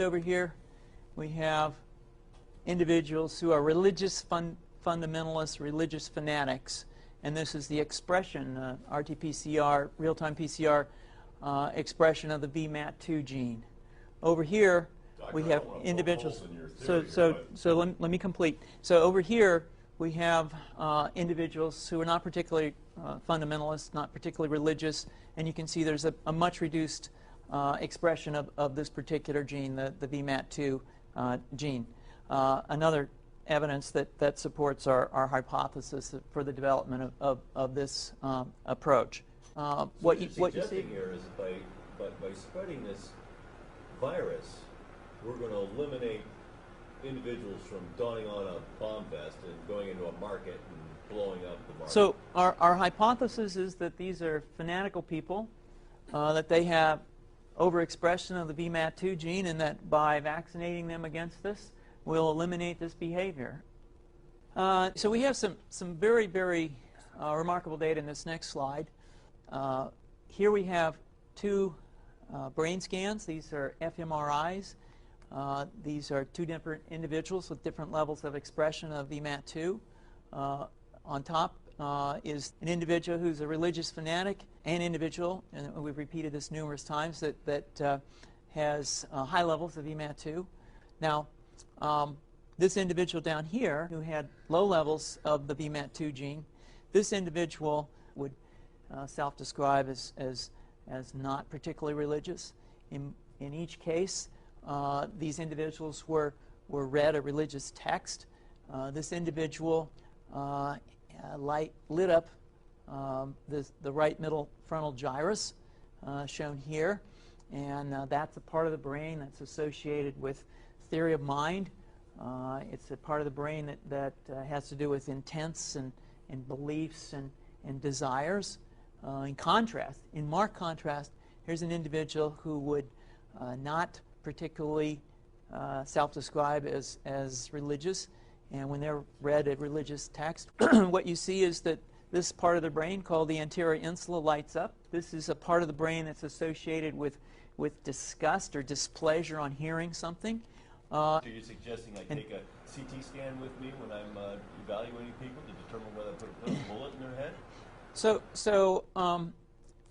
left over here, we have individuals who are religious fundamentalists, religious fanatics, and this is the expression, RT-PCR, real-time PCR expression of the VMAT2 gene. Over here, we have individuals. So let me complete. So over here, we have individuals who are not particularly fundamentalist, not particularly religious, and you can see there's a much reduced expression of this particular gene, the VMAT2 gene. Another evidence that supports our hypothesis for the development of this approach. What you see here is by spreading this virus, we're going to eliminate individuals from donning on a bomb vest and going into a market and blowing up the market. So our hypothesis is that these are fanatical people, that they have overexpression of the VMAT2 gene, and that by vaccinating them against this, we'll eliminate this behavior. So we have some very, very remarkable data in this next slide. Here we have two brain scans. These are fMRIs. These are two different individuals with different levels of expression of VMAT2. On top is an individual who's a religious fanatic, an individual, and we've repeated this numerous times, that has high levels of VMAT2. Now, this individual down here who had low levels of the VMAT2 gene, this individual would self-describe as not particularly religious. In each case, these individuals were read a religious text. This individual lit up the right middle frontal gyrus, shown here, and that's a part of the brain that's associated with theory of mind. It's a part of the brain that has to do with intents and beliefs and desires. In marked contrast, here's an individual who would not particularly self-describe as religious, and when they're read a religious text, what you see is that this part of the brain called the anterior insula lights up. This is a part of the brain that's associated with disgust or displeasure on hearing something. So you're suggesting I take a CT scan with me when I'm evaluating people to determine whether I put a bullet in their head? So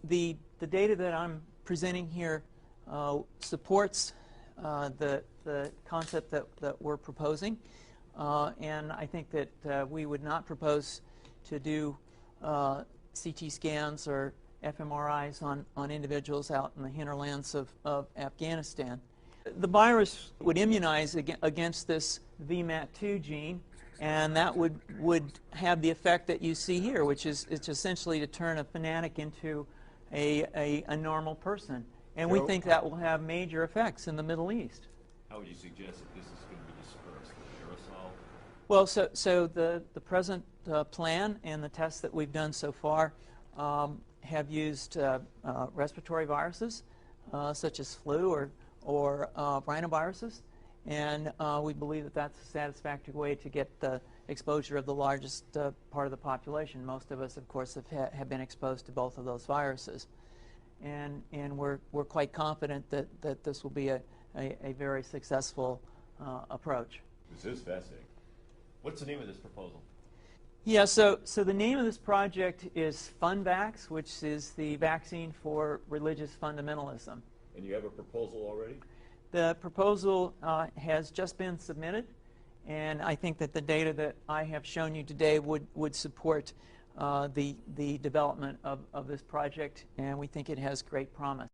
the data that I'm presenting here supports the concept that we're proposing, and I think that we would not propose to do CT scans or fMRIs on individuals out in the hinterlands of Afghanistan. The virus would immunize against this VMAT2 gene, and that would have the effect that you see here, which is it's essentially to turn a fanatic into a normal person. And we think that will have major effects in the Middle East. How would you suggest that this is going to be dispersed? Aerosol? Well, so the present plan and the tests that we've done so far have used respiratory viruses, such as flu or rhinoviruses, and we believe that that's a satisfactory way to get the exposure of the largest part of the population. Most of us, of course, have been exposed to both of those viruses, and we're quite confident that this will be a very successful approach. This is fascinating. What's the name of this proposal? Yeah, so the name of this project is FunVax, which is the vaccine for religious fundamentalism. And you have a proposal already? The proposal has just been submitted, and I think that the data that I have shown you today would support the development of this project, and we think it has great promise.